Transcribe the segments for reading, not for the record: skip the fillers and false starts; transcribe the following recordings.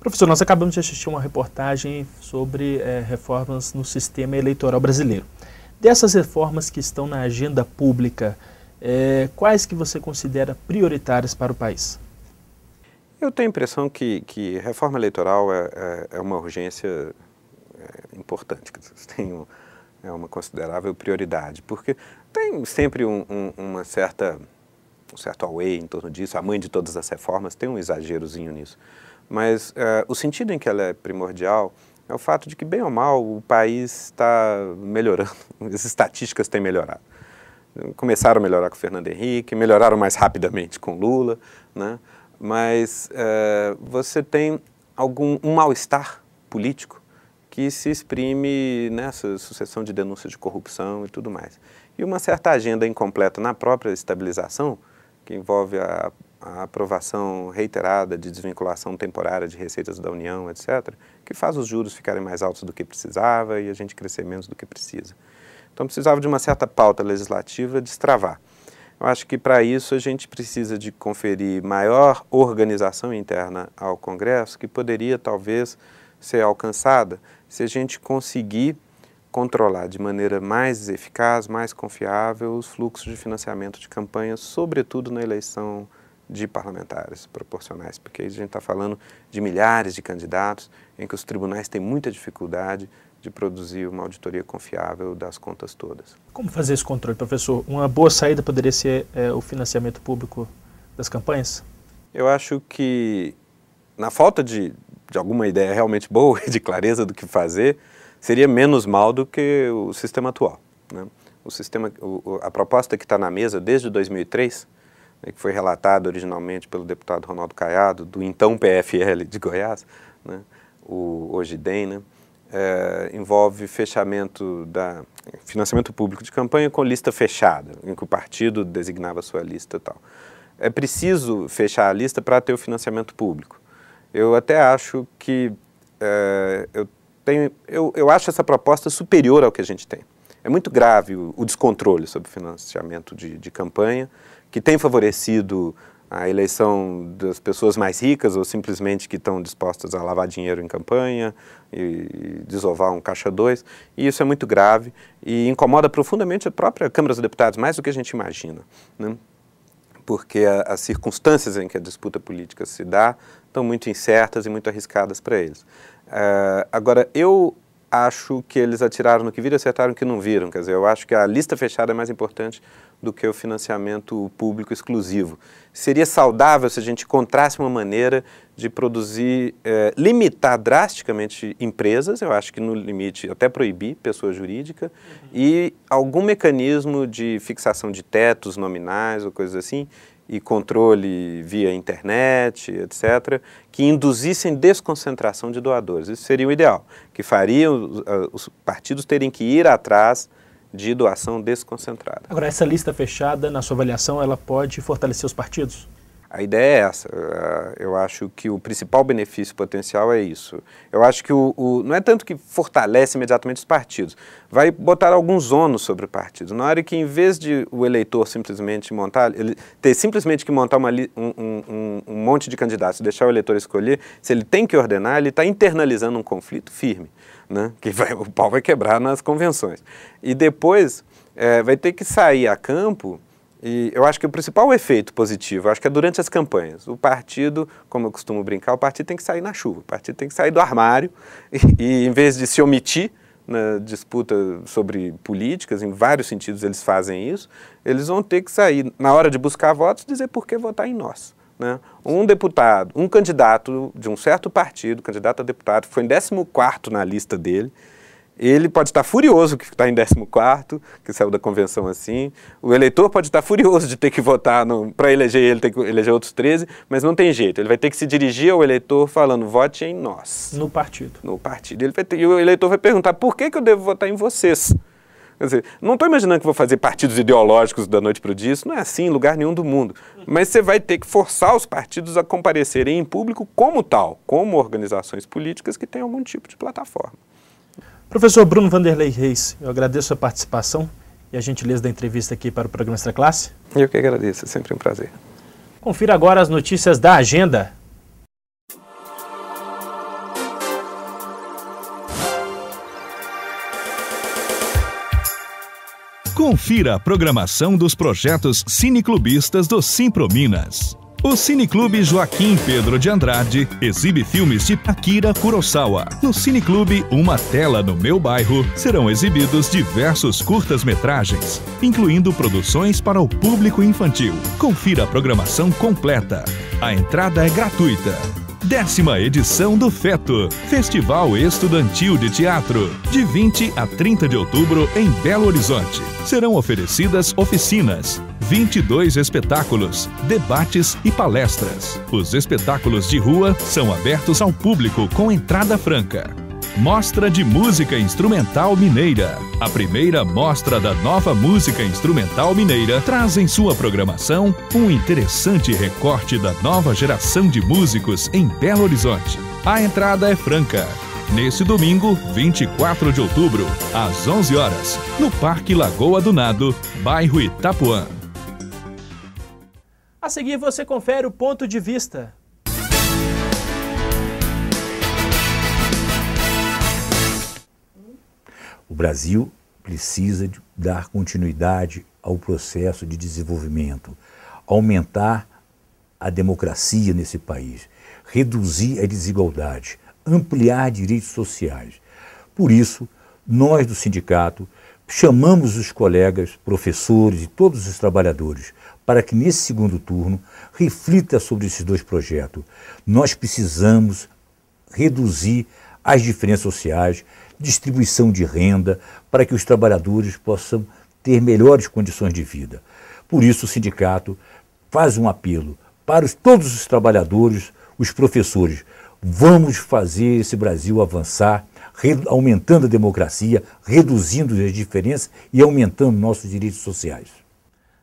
Professor, nós acabamos de assistir uma reportagem sobre reformas no sistema eleitoral brasileiro. Dessas reformas que estão na agenda pública, quais que você considera prioritárias para o país? Eu tenho a impressão que reforma eleitoral é uma urgência importante, é uma considerável prioridade, porque tem sempre um certo away em torno disso, a mãe de todas as reformas tem um exagerozinho nisso. Mas o sentido em que ela é primordial é o fato de que, bem ou mal, o país está melhorando, as estatísticas têm melhorado. Começaram a melhorar com o Fernando Henrique, melhoraram mais rapidamente com Lula, né? Mas você tem um mal-estar político que se exprime nessa sucessão de denúncias de corrupção e tudo mais. E uma certa agenda incompleta na própria estabilização, que envolve a aprovação reiterada de desvinculação temporária de receitas da União, etc., que faz os juros ficarem mais altos do que precisava e a gente crescer menos do que precisa. Então precisava de uma certa pauta legislativa destravar. Eu acho que para isso a gente precisa de conferir maior organização interna ao Congresso, que poderia talvez ser alcançada se a gente conseguir controlar de maneira mais eficaz, mais confiável os fluxos de financiamento de campanha, sobretudo na eleição de parlamentares proporcionais, porque a gente está falando de milhares de candidatos em que os tribunais têm muita dificuldade de produzir uma auditoria confiável das contas todas. Como fazer esse controle, professor? Uma boa saída poderia ser o financiamento público das campanhas? Eu acho que, na falta de alguma ideia realmente boa e de clareza do que fazer, seria menos mal do que o sistema atual, né? A proposta que está na mesa desde 2003, que foi relatada originalmente pelo deputado Ronaldo Caiado, do então PFL de Goiás, né, hoje DEM, né, envolve financiamento público de campanha com lista fechada, em que o partido designava a sua lista e tal. É preciso fechar a lista para ter o financiamento público. Eu até acho que eu acho essa proposta superior ao que a gente tem. É muito grave o descontrole sobre o financiamento de campanha, que tem favorecido a eleição das pessoas mais ricas ou simplesmente que estão dispostas a lavar dinheiro em campanha e desovar um caixa 2. E isso é muito grave e incomoda profundamente a própria Câmara dos Deputados, mais do que a gente imagina, né? Porque as circunstâncias em que a disputa política se dá estão muito incertas e muito arriscadas para eles. Agora, eu acho que eles atiraram no que viram e acertaram no que não viram. Quer dizer, eu acho que a lista fechada é mais importante do que o financiamento público exclusivo. Seria saudável se a gente encontrasse uma maneira de produzir, limitar drasticamente empresas, eu acho que no limite até proibir pessoa jurídica, e algum mecanismo de fixação de tetos nominais ou coisas assim, e controle via internet, etc., que induzissem desconcentração de doadores. Isso seria o ideal, que faria os partidos terem que ir atrás de doação desconcentrada. Agora, essa lista fechada, na sua avaliação, ela pode fortalecer os partidos? A ideia é essa. Eu acho que o principal benefício potencial é isso. Eu acho que não é tanto que fortalece imediatamente os partidos, vai botar alguns ônus sobre o partido. Na hora que, em vez de o eleitor simplesmente montar, ele ter simplesmente que montar um monte de candidatos e deixar o eleitor escolher, se ele tem que ordenar, ele está internalizando um conflito firme, né? Que o pau vai quebrar nas convenções. E depois vai ter que sair a campo. E eu acho que o principal efeito positivo, acho que é durante as campanhas. O partido, como eu costumo brincar, o partido tem que sair na chuva, o partido tem que sair do armário e em vez de se omitir na disputa sobre políticas, em vários sentidos eles fazem isso, eles vão ter que sair, na hora de buscar votos, dizer por que votar em nós, né? Um deputado, um candidato de um certo partido, candidato a deputado, que foi em 14º na lista dele, ele pode estar furioso que está em 14º, que saiu da convenção assim. O eleitor pode estar furioso de ter que votar para eleger ele, ter que eleger outros 13, mas não tem jeito. Ele vai ter que se dirigir ao eleitor falando, vote em nós. No partido. No partido. E o eleitor vai perguntar, por que eu devo votar em vocês? Quer dizer, não estou imaginando que vou fazer partidos ideológicos da noite para o dia, isso não é assim em lugar nenhum do mundo. Mas você vai ter que forçar os partidos a comparecerem em público como tal, como organizações políticas que têm algum tipo de plataforma. Professor Bruno Vanderlei Reis, eu agradeço a participação e a gentileza da entrevista aqui para o programa Extra Classe. Eu que agradeço, é sempre um prazer. Confira agora as notícias da agenda. Confira a programação dos projetos cineclubistas do Simprominas. O Cineclube Joaquim Pedro de Andrade exibe filmes de Akira Kurosawa. No Cineclube Uma Tela no Meu Bairro serão exibidos diversos curtas-metragens, incluindo produções para o público infantil. Confira a programação completa. A entrada é gratuita. 10ª edição do FETO, Festival Estudantil de Teatro, de 20 a 30 de outubro em Belo Horizonte. Serão oferecidas oficinas, 22 espetáculos, debates e palestras. Os espetáculos de rua são abertos ao público com entrada franca. Mostra de Música Instrumental Mineira. A primeira mostra da nova música instrumental mineira traz em sua programação um interessante recorte da nova geração de músicos em Belo Horizonte. A entrada é franca. Nesse domingo, 24 de outubro, às 11 horas, no Parque Lagoa do Nado, bairro Itapuã. A seguir você confere o ponto de vista. O Brasil precisa dar continuidade ao processo de desenvolvimento, aumentar a democracia nesse país, reduzir a desigualdade, ampliar direitos sociais. Por isso, nós do sindicato chamamos os colegas, professores e todos os trabalhadores para que nesse segundo turno reflita sobre esses dois projetos. Nós precisamos reduzir as diferenças sociais, distribuição de renda, para que os trabalhadores possam ter melhores condições de vida. Por isso o sindicato faz um apelo para todos os trabalhadores, os professores. Vamos fazer esse Brasil avançar, aumentando a democracia, reduzindo as diferenças e aumentando nossos direitos sociais.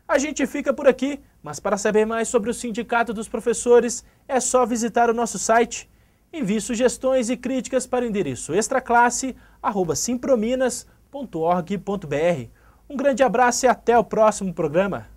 A gente fica por aqui, mas para saber mais sobre o Sindicato dos Professores, é só visitar o nosso site. Envie sugestões e críticas para o endereço extraclasse@simprominas.org.br. Um grande abraço e até o próximo programa.